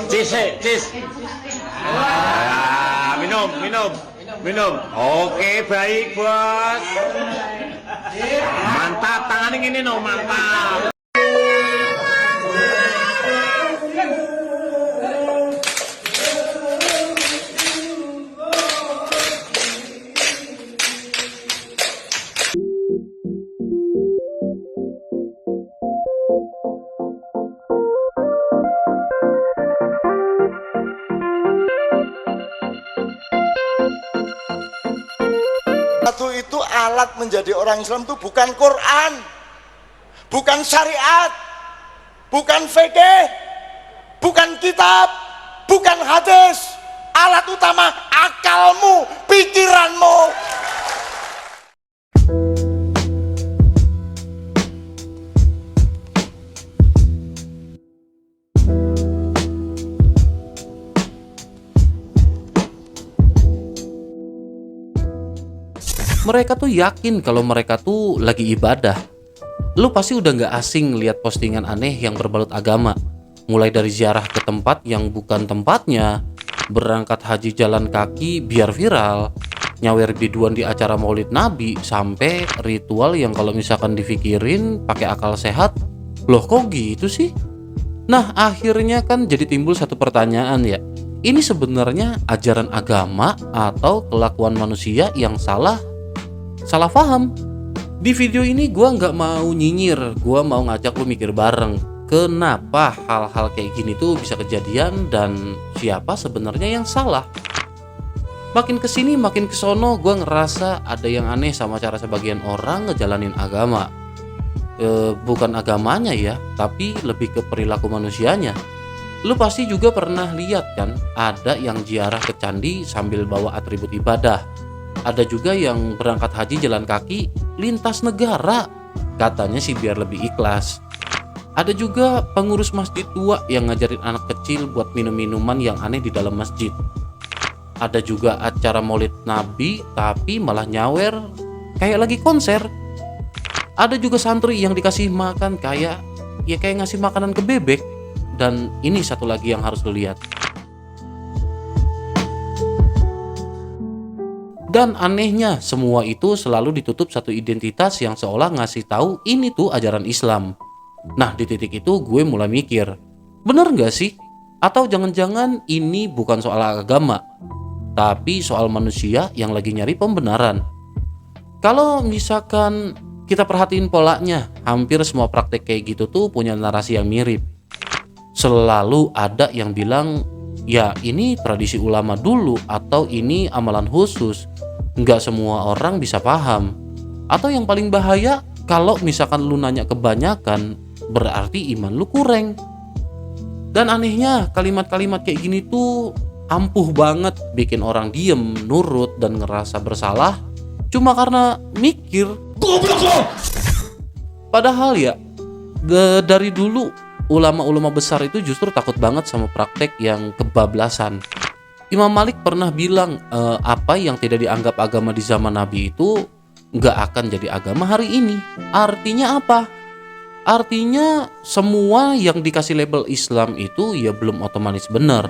Cis. Minum. Oke, baik, Bos. Mantap, tangannya gini no, mantap. Itu alat menjadi orang Islam itu bukan Quran, bukan syariat, bukan fikih, bukan kitab, bukan hadis. Alat utama akalmu, pikiranmu. Mereka tuh yakin kalau mereka tuh lagi ibadah. Lu pasti udah gak asing lihat postingan aneh yang berbalut agama. Mulai dari ziarah ke tempat yang bukan tempatnya, berangkat haji jalan kaki biar viral, nyawer biduan di acara maulid nabi, sampai ritual yang kalau misalkan dipikirin pakai akal sehat, loh kok gitu sih? Nah akhirnya kan jadi timbul satu pertanyaan ya. Ini sebenarnya ajaran agama atau kelakuan manusia yang salah paham? Di video ini gue nggak mau nyinyir, gue mau ngajak lu mikir bareng. Kenapa hal-hal kayak gini tuh bisa kejadian dan siapa sebenarnya yang salah? Makin kesini makin kesono gue ngerasa ada yang aneh sama cara sebagian orang ngejalanin agama. Bukan agamanya ya, tapi lebih ke perilaku manusianya. Lu pasti juga pernah lihat kan, ada yang ziarah ke candi sambil bawa atribut ibadah. Ada juga yang berangkat haji jalan kaki lintas negara, katanya sih biar lebih ikhlas. Ada juga pengurus masjid tua yang ngajarin anak kecil buat minum-minuman yang aneh di dalam masjid. Ada juga acara maulid nabi tapi malah nyawer kayak lagi konser. Ada juga santri yang dikasih makan kayak ngasih makanan ke bebek. Dan ini satu lagi yang harus lo lihat. Dan anehnya semua itu selalu ditutup satu identitas yang seolah ngasih tahu ini tuh ajaran Islam. Nah di titik itu gue mulai mikir, bener gak sih? Atau jangan-jangan ini bukan soal agama, tapi soal manusia yang lagi nyari pembenaran. Kalau misalkan kita perhatiin polanya, hampir semua praktek kayak gitu tuh punya narasi yang mirip. Selalu ada yang bilang, ya ini tradisi ulama dulu atau ini amalan khusus. Nggak semua orang bisa paham. Atau yang paling bahaya, kalau misalkan lu nanya kebanyakan, berarti iman lu kurang. Dan anehnya kalimat-kalimat kayak gini tuh ampuh banget bikin orang diem, nurut, dan ngerasa bersalah cuma karena mikir. Padahal ya, dari dulu ulama-ulama besar itu justru takut banget sama praktek yang kebablasan. Imam Malik pernah bilang apa yang tidak dianggap agama di zaman Nabi itu nggak akan jadi agama hari ini. Artinya apa? Artinya semua yang dikasih label Islam itu ya belum otomatis benar.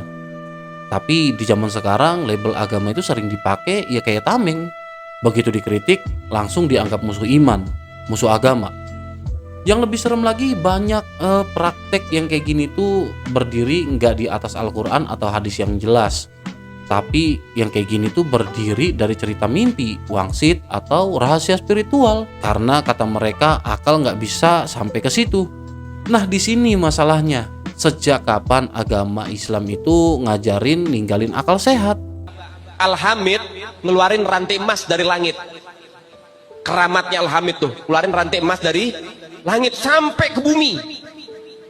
Tapi di zaman sekarang label agama itu sering dipakai ya kayak tameng. Begitu dikritik langsung dianggap musuh iman, musuh agama. Yang lebih serem lagi banyak praktek yang kayak gini tuh berdiri nggak di atas Al-Quran atau hadis yang jelas. Tapi yang kayak gini tuh berdiri dari cerita mimpi, wangsit, atau rahasia spiritual. Karena kata mereka akal nggak bisa sampai ke situ. Nah di sini masalahnya. Sejak kapan agama Islam itu ngajarin ninggalin akal sehat? Al-Hamid ngeluarin rantai emas dari langit. Keramatnya Al-Hamid tuh, ngeluarin rantai emas dari langit sampai ke bumi.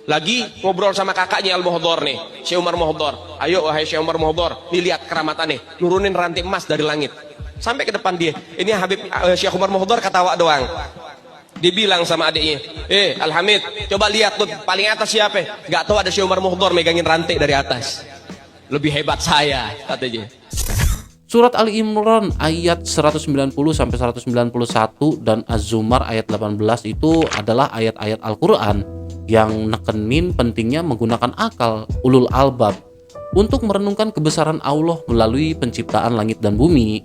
Lagi ngobrol sama kakaknya Al-Muhdhar nih, Syekh Umar Muhdhar. Ayo wahai Syekh Umar Muhdhar, nih lihat keramatannya, nurunin rantai emas dari langit. Sampai ke depan dia. Ini Habib Syekh Umar Muhdhar ketawa doang. Dia bilang sama adiknya, Al-Hamid, coba lihat tuh paling atas siapa? Gak tahu ada Syekh Umar Muhdhar megangin rantai dari atas. Lebih hebat saya, katanya. Surat Ali Imran ayat 190 sampai 191 dan Az-Zumar ayat 18 itu adalah ayat-ayat Al-Qur'an yang nekenin pentingnya menggunakan akal ulul albab untuk merenungkan kebesaran Allah melalui penciptaan langit dan bumi,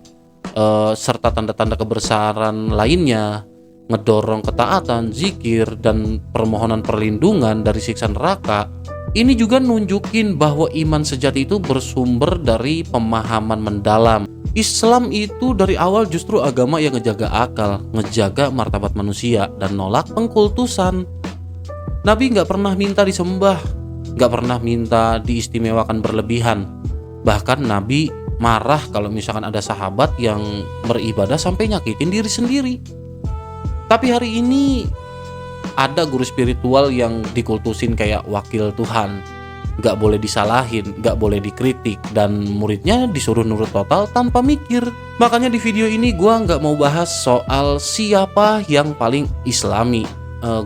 serta tanda-tanda kebesaran lainnya, ngedorong ketaatan, zikir, dan permohonan perlindungan dari siksa neraka. Ini juga nunjukin bahwa iman sejati itu bersumber dari pemahaman mendalam. Islam itu dari awal justru agama yang ngejaga akal, ngejaga martabat manusia, dan nolak pengkultusan. Nabi nggak pernah minta disembah, nggak pernah minta diistimewakan berlebihan. Bahkan Nabi marah kalau misalkan ada sahabat yang beribadah sampai nyakitin diri sendiri. Tapi hari ini ada guru spiritual yang dikultusin kayak wakil Tuhan, nggak boleh disalahin, nggak boleh dikritik, dan muridnya disuruh nurut total tanpa mikir. Makanya di video ini gue nggak mau bahas soal siapa yang paling islami.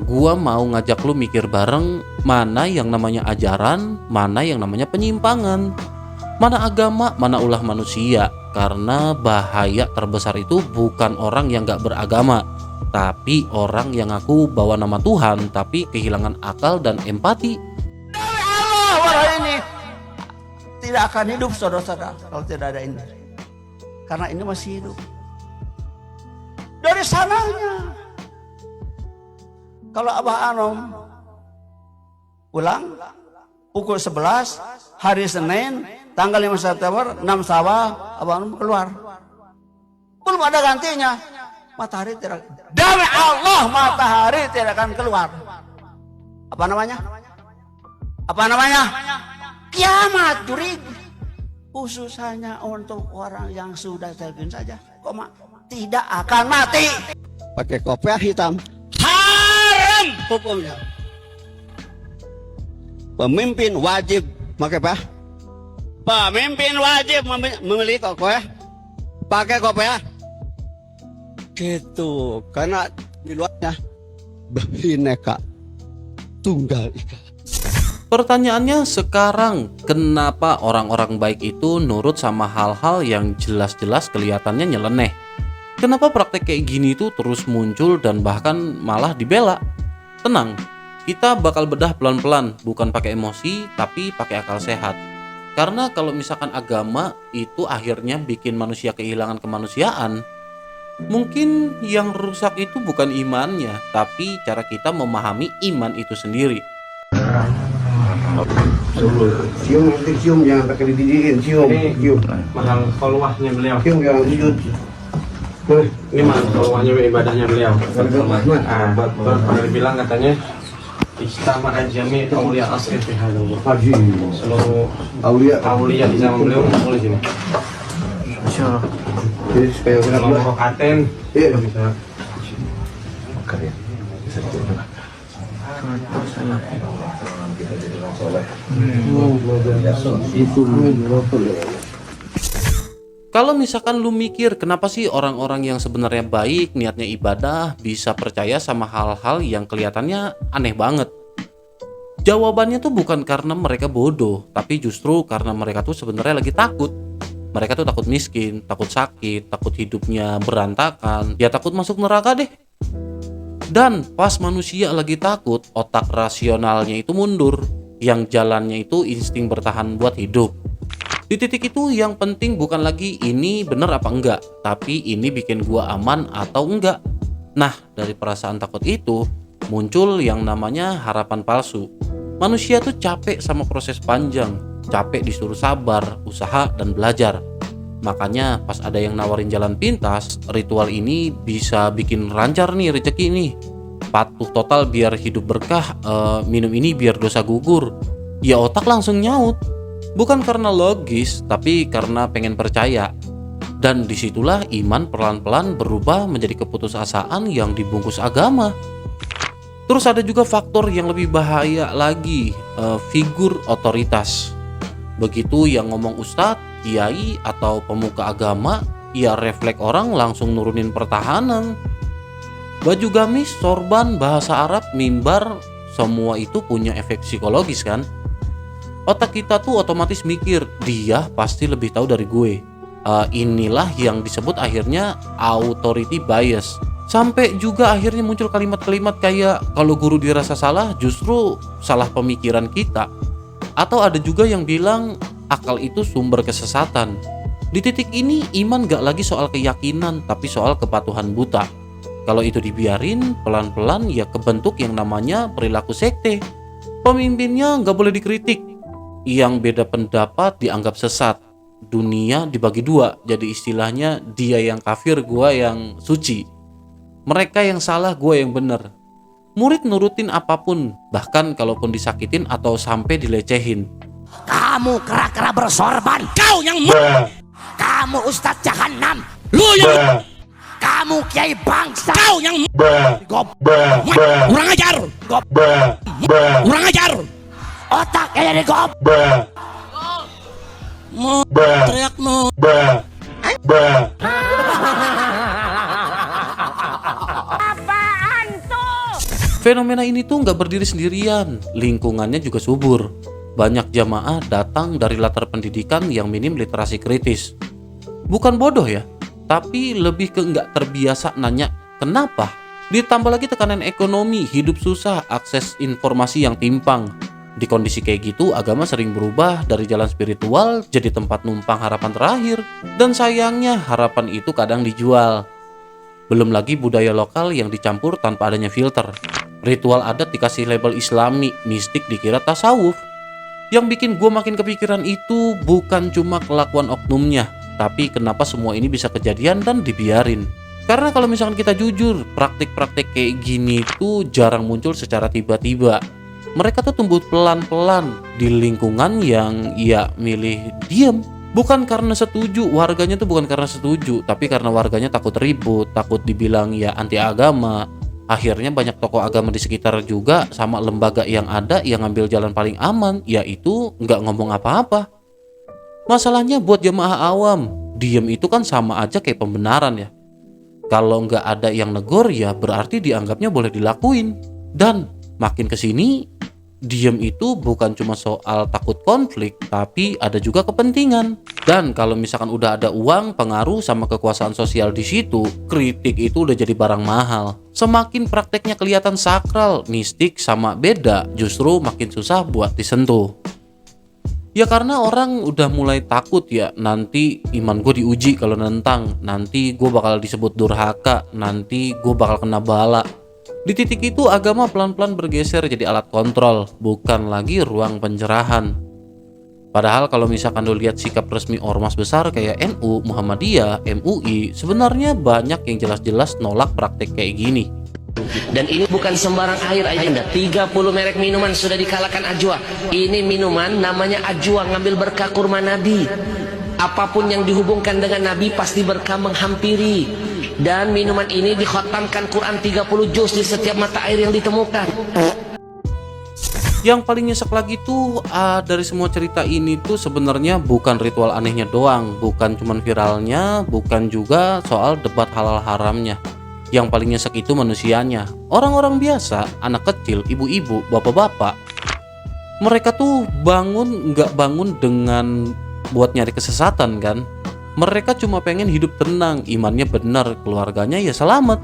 Gue mau ngajak lu mikir bareng mana yang namanya ajaran, mana yang namanya penyimpangan, mana agama, mana ulah manusia. Karena bahaya terbesar itu bukan orang yang nggak beragama, tapi orang yang ngaku bawa nama Tuhan tapi kehilangan akal dan empati. Allah, walau ini tidak akan hidup saudara-saudara kalau tidak ada ini. Karena ini masih hidup. Dari sananya, kalau Abah Anom pulang pukul 11 hari Senin tanggal 5 September 6 Syawal, Abah Anom keluar. Belum ada gantinya. Matahari tidak, demi Allah matahari tidak akan keluar. Apa namanya? Apa namanya? Kiamat jurig. Khusus hanya untuk orang yang sudah terjun saja, tidak akan mati. Pakai kopiah hitam, haram hukumnya. Pemimpin wajib pakai apa? Pemimpin wajib memiliki kopiah, pakai kopiah. Gitu, karena di luarnya Bhinneka Tunggal Ika. Pertanyaannya sekarang, kenapa orang-orang baik itu nurut sama hal-hal yang jelas-jelas kelihatannya nyeleneh? Kenapa praktek kayak gini itu terus muncul dan bahkan malah dibela? Tenang, kita bakal bedah pelan-pelan, bukan pakai emosi tapi pakai akal sehat. Karena kalau misalkan agama itu akhirnya bikin manusia kehilangan kemanusiaan, mungkin yang rusak itu bukan imannya, tapi cara kita memahami iman itu sendiri. Cium, nanti cium, jangan pakai dididikin, cium. Mahal kolwahnya beliau. Cium, jangan sujud. Ini mahal kolwahnya ibadahnya beliau. Pernah dibilang katanya Istama ajami itu aulia asli fi hadal. Seluruh aulia di zaman beliau mulai sini. Insyaallah. Jadi supaya kalau rokaten bisa karya. Bisa dicoba. Kalau misalkan lu mikir kenapa sih orang-orang yang sebenarnya baik, niatnya ibadah, bisa percaya sama hal-hal yang kelihatannya aneh banget? Jawabannya tuh bukan karena mereka bodoh, tapi justru karena mereka tuh sebenarnya lagi takut. Mereka tuh takut miskin, takut sakit, takut hidupnya berantakan, ya takut masuk neraka deh. Dan pas manusia lagi takut, otak rasionalnya itu mundur, yang jalannya itu insting bertahan buat hidup. Di titik itu yang penting bukan lagi ini bener apa enggak, tapi ini bikin gua aman atau enggak. Nah, dari perasaan takut itu muncul yang namanya harapan palsu. Manusia tuh capek sama proses panjang, capek disuruh sabar, usaha, dan belajar. Makanya pas ada yang nawarin jalan pintas, ritual ini bisa bikin lancar nih rezeki nih. Patuh total biar hidup berkah, minum ini biar dosa gugur. Ya otak langsung nyaut. Bukan karena logis, tapi karena pengen percaya. Dan disitulah iman pelan-pelan berubah menjadi keputusasaan yang dibungkus agama. Terus ada juga faktor yang lebih bahaya lagi, figur otoritas. Begitu yang ngomong ustadz, kiai, atau pemuka agama, ya refleks orang langsung nurunin pertahanan. Baju gamis, sorban, bahasa Arab, mimbar, semua itu punya efek psikologis kan? Otak kita tuh otomatis mikir, dia pasti lebih tahu dari gue. Inilah yang disebut akhirnya authority bias. Sampai juga akhirnya muncul kalimat-kalimat kayak kalau guru dirasa salah justru salah pemikiran kita. Atau ada juga yang bilang akal itu sumber kesesatan. Di titik ini iman gak lagi soal keyakinan tapi soal kepatuhan buta. Kalau itu dibiarin, pelan-pelan ya kebentuk yang namanya perilaku sekte. Pemimpinnya gak boleh dikritik. Yang beda pendapat dianggap sesat. Dunia dibagi dua, jadi istilahnya dia yang kafir, gua yang suci. Mereka yang salah, gua yang bener. Murid nurutin apapun, bahkan kalaupun disakitin atau sampai dilecehin. Kamu kera-kera bersorban, kau yang kamu ustadz jahanam, lu yang kamu kiai bangsa, kau yang kurang ajar, kurang ajar, otaknya jadi teriak apaan tuh? Fenomena ini tuh nggak berdiri sendirian, lingkungannya juga subur. Banyak jamaah datang dari latar pendidikan yang minim literasi kritis. Bukan bodoh ya, tapi lebih ke nggak terbiasa nanya kenapa. Ditambah lagi tekanan ekonomi, hidup susah, akses informasi yang timpang. Di kondisi kayak gitu, agama sering berubah dari jalan spiritual jadi tempat numpang harapan terakhir. Dan sayangnya harapan itu kadang dijual. Belum lagi budaya lokal yang dicampur tanpa adanya filter. Ritual adat dikasih label islami, mistik dikira tasawuf. Yang bikin gue makin kepikiran itu bukan cuma kelakuan oknumnya, tapi kenapa semua ini bisa kejadian dan dibiarin. Karena kalau misalkan kita jujur, praktik-praktik kayak gini tuh jarang muncul secara tiba-tiba. Mereka tuh tumbuh pelan-pelan di lingkungan yang ya milih diam. Bukan karena setuju, warganya tuh bukan karena setuju, tapi karena warganya takut ribut, takut dibilang ya anti agama. Akhirnya banyak tokoh agama di sekitar juga sama lembaga yang ada yang ngambil jalan paling aman, yaitu nggak ngomong apa-apa. Masalahnya buat jamaah awam, diam itu kan sama aja kayak pembenaran ya. Kalau nggak ada yang negor ya berarti dianggapnya boleh dilakuin. Dan makin kesini, diam itu bukan cuma soal takut konflik, tapi ada juga kepentingan. Dan kalau misalkan udah ada uang, pengaruh sama kekuasaan sosial di situ, kritik itu udah jadi barang mahal. Semakin prakteknya kelihatan sakral, mistik sama beda, justru makin susah buat disentuh. Ya karena orang udah mulai takut ya, nanti iman gue diuji kalau nentang, nanti gue bakal disebut durhaka, nanti gue bakal kena bala. Di titik itu agama pelan-pelan bergeser jadi alat kontrol, bukan lagi ruang pencerahan. Padahal kalau misalkan lu lihat sikap resmi ormas besar kayak NU, Muhammadiyah, MUI, sebenarnya banyak yang jelas-jelas nolak praktek kayak gini. Dan ini bukan sembarang air Ayanda, 30 merek minuman sudah dikalahkan Ajwa. Ini minuman namanya Ajwa, ngambil berkah kurma Nabi. Apapun yang dihubungkan dengan Nabi pasti berkah menghampiri. Dan minuman ini dikhatamkan Quran 30 juz di setiap mata air yang ditemukan. Yang paling nyesek lagi tuh dari semua cerita ini tuh sebenarnya bukan ritual anehnya doang, bukan cuman viralnya, bukan juga soal debat halal haramnya. Yang paling nyesek itu manusianya, orang-orang biasa, anak kecil, ibu-ibu, bapak-bapak. Mereka tuh nggak bangun dengan buat nyari kesesatan kan. Mereka cuma pengen hidup tenang, imannya benar, keluarganya ya selamat.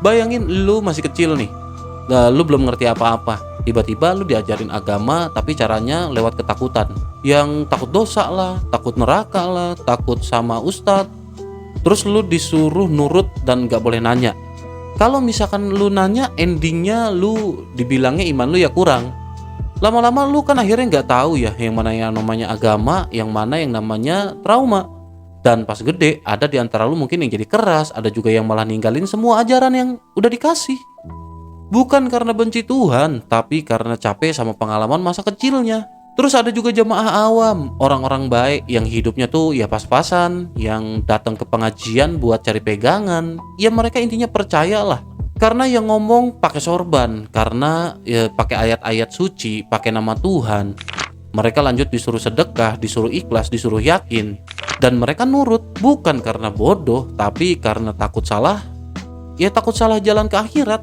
Bayangin lu masih kecil nih, lu belum ngerti apa-apa. Tiba-tiba lu diajarin agama tapi caranya lewat ketakutan. Yang takut dosa lah, takut neraka lah, takut sama ustadz. Terus lu disuruh nurut dan gak boleh nanya. Kalau misalkan lu nanya, endingnya lu dibilangnya iman lu ya kurang. Lama-lama lu kan akhirnya gak tahu ya yang mana yang namanya agama, yang mana yang namanya trauma. Dan pas gede, ada di antara lu mungkin yang jadi keras, ada juga yang malah ninggalin semua ajaran yang udah dikasih. Bukan karena benci Tuhan, tapi karena capek sama pengalaman masa kecilnya. Terus ada juga jamaah awam, orang-orang baik yang hidupnya tuh ya pas-pasan, yang datang ke pengajian buat cari pegangan. Ya mereka intinya percayalah. Karena yang ngomong pakai sorban, karena ya pakai ayat-ayat suci, pakai nama Tuhan. Mereka lanjut disuruh sedekah, disuruh ikhlas, disuruh yakin. Dan mereka nurut, bukan karena bodoh, tapi karena takut salah. Ya takut salah jalan ke akhirat.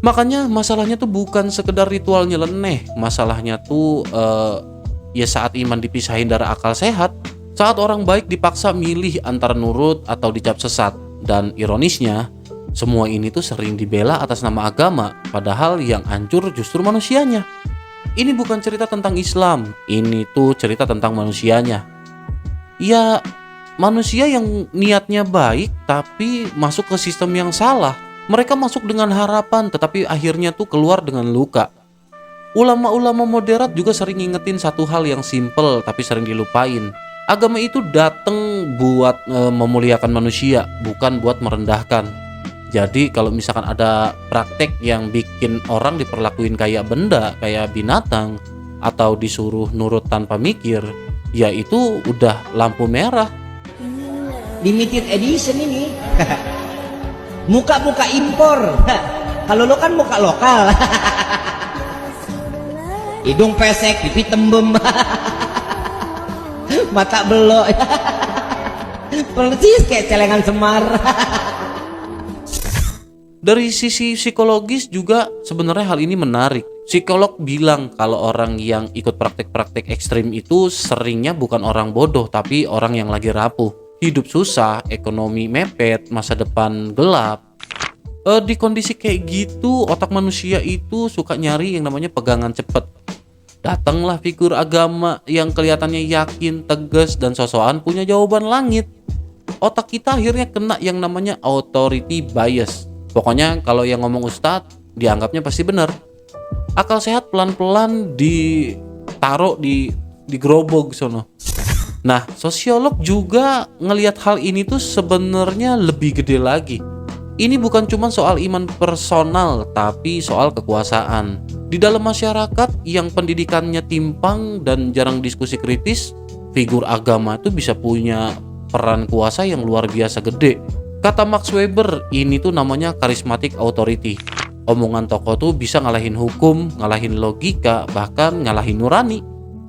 Makanya masalahnya tuh bukan sekedar ritual nyeleneh. Masalahnya tuh ya saat iman dipisahin dari akal sehat, Saat orang baik dipaksa milih antara nurut atau dicap sesat. Dan ironisnya, semua ini tuh sering dibela atas nama agama, padahal yang hancur justru manusianya. Ini bukan cerita tentang Islam, ini tuh cerita tentang manusianya. Ya, manusia yang niatnya baik tapi masuk ke sistem yang salah. Mereka masuk dengan harapan tetapi akhirnya tuh keluar dengan luka. Ulama-ulama moderat juga sering ngingetin satu hal yang simple tapi sering dilupain. Agama itu datang buat memuliakan manusia, bukan buat merendahkan. Jadi kalau misalkan ada praktek yang bikin orang diperlakuin kayak benda, kayak binatang, atau disuruh nurut tanpa mikir, ya itu udah lampu merah. Limited edition ini. Muka-muka impor. Kalau lo kan muka lokal. Hidung pesek, pipi tembem. Mata belok. Persis kayak celengan Semar. Dari sisi psikologis juga sebenarnya hal ini menarik. Psikolog bilang kalau orang yang ikut praktek-praktek ekstrim itu seringnya bukan orang bodoh tapi orang yang lagi rapuh. Hidup susah, ekonomi mepet, masa depan gelap. Di kondisi kayak gitu, otak manusia itu suka nyari yang namanya pegangan cepet. Datanglah figur agama yang kelihatannya yakin, tegas, dan sosokan punya jawaban langit. Otak kita akhirnya kena yang namanya authority bias. Pokoknya kalau yang ngomong ustadz, dianggapnya pasti benar. Akal sehat pelan-pelan ditaruh di gerobak sono. Nah, sosiolog juga ngelihat hal ini tuh sebenarnya lebih gede lagi. Ini bukan cuma soal iman personal, tapi soal kekuasaan. Di dalam masyarakat yang pendidikannya timpang dan jarang diskusi kritis, figur agama itu bisa punya peran kuasa yang luar biasa gede. Kata Max Weber, ini tuh namanya charismatic authority. Omongan tokoh tuh bisa ngalahin hukum, ngalahin logika, bahkan ngalahin nurani.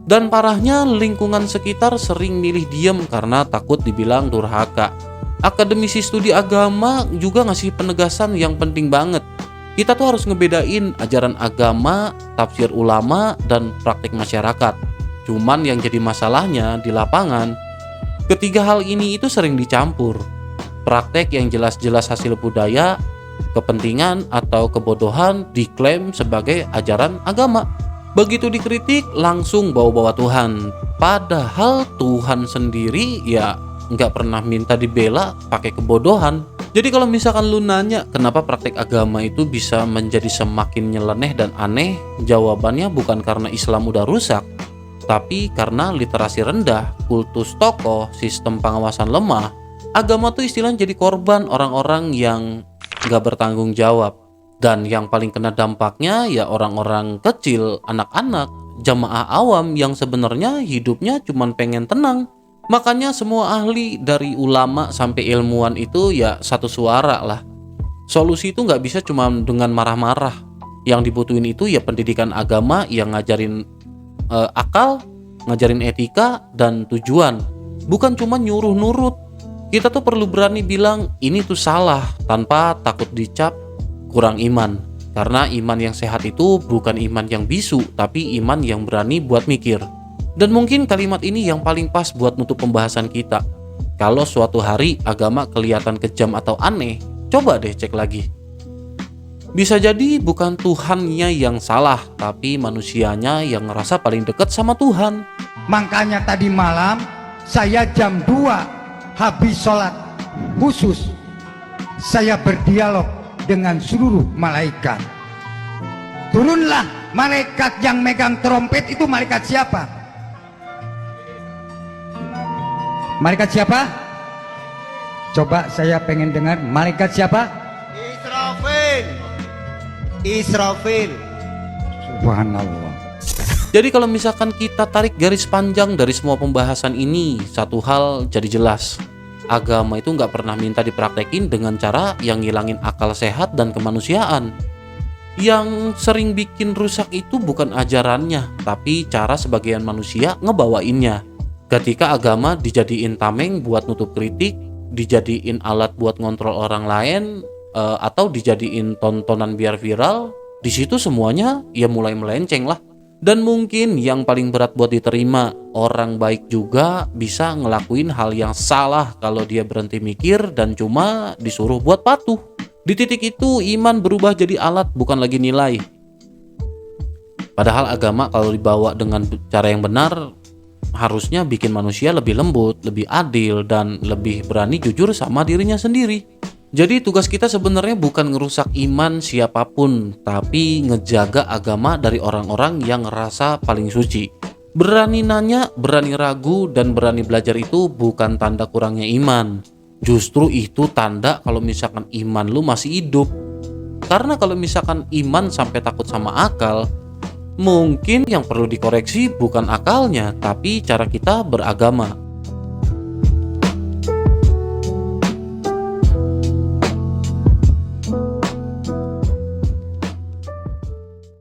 Dan parahnya lingkungan sekitar sering milih diam karena takut dibilang durhaka. Akademisi studi agama juga ngasih penegasan yang penting banget. Kita tuh harus ngebedain ajaran agama, tafsir ulama, dan praktik masyarakat. Cuman yang jadi masalahnya di lapangan, ketiga hal ini itu sering dicampur. Praktek yang jelas-jelas hasil budaya, kepentingan, atau kebodohan diklaim sebagai ajaran agama. Begitu dikritik langsung bawa-bawa Tuhan. Padahal Tuhan sendiri ya nggak pernah minta dibela pakai kebodohan. Jadi kalau misalkan lu nanya kenapa praktek agama itu bisa menjadi semakin nyeleneh dan aneh, jawabannya bukan karena Islam udah rusak, tapi karena literasi rendah, kultus tokoh, sistem pengawasan lemah. Agama tuh istilahnya jadi korban orang-orang yang nggak bertanggung jawab. Dan yang paling kena dampaknya ya orang-orang kecil, anak-anak, jamaah awam yang sebenarnya hidupnya cuma pengen tenang. Makanya semua ahli dari ulama sampai ilmuwan itu ya satu suara lah. Solusi itu nggak bisa cuma dengan marah-marah. Yang dibutuhin itu ya pendidikan agama yang ngajarin akal, ngajarin etika dan tujuan. Bukan cuma nyuruh nurut. Kita tuh perlu berani bilang ini tuh salah tanpa takut dicap kurang iman. Karena iman yang sehat itu bukan iman yang bisu, tapi iman yang berani buat mikir. Dan mungkin kalimat ini yang paling pas buat nutup pembahasan kita. Kalau suatu hari agama kelihatan kejam atau aneh, coba deh cek lagi. Bisa jadi bukan Tuhannya yang salah, tapi manusianya yang ngerasa paling dekat sama Tuhan. Makanya tadi malam saya jam 2 habis sholat khusus. Saya berdialog dengan seluruh malaikat. Turunlah malaikat yang megang trompet itu malaikat siapa? Malaikat siapa? Coba saya pengen dengar malaikat siapa? Israfil. Israfil. Subhanallah. Jadi kalau misalkan kita tarik garis panjang dari semua pembahasan ini, satu hal jadi jelas. Agama itu nggak pernah minta dipraktekin dengan cara yang ngilangin akal sehat dan kemanusiaan. Yang sering bikin rusak itu bukan ajarannya, tapi cara sebagian manusia ngebawainnya. Ketika agama dijadiin tameng buat nutup kritik, dijadiin alat buat ngontrol orang lain, atau dijadiin tontonan biar viral, di situ semuanya ya mulai melenceng lah. Dan mungkin yang paling berat buat diterima, orang baik juga bisa ngelakuin hal yang salah kalau dia berhenti mikir dan cuma disuruh buat patuh. Di titik itu iman berubah jadi alat, bukan lagi nilai. Padahal agama kalau dibawa dengan cara yang benar harusnya bikin manusia lebih lembut, lebih adil, dan lebih berani jujur sama dirinya sendiri. Jadi tugas kita sebenarnya bukan ngerusak iman siapapun, tapi ngejaga agama dari orang-orang yang ngerasa paling suci. Berani nanya, berani ragu, dan berani belajar itu bukan tanda kurangnya iman. Justru itu tanda kalau misalkan iman lu masih hidup. Karena kalau misalkan iman sampai takut sama akal, mungkin yang perlu dikoreksi bukan akalnya, tapi cara kita beragama.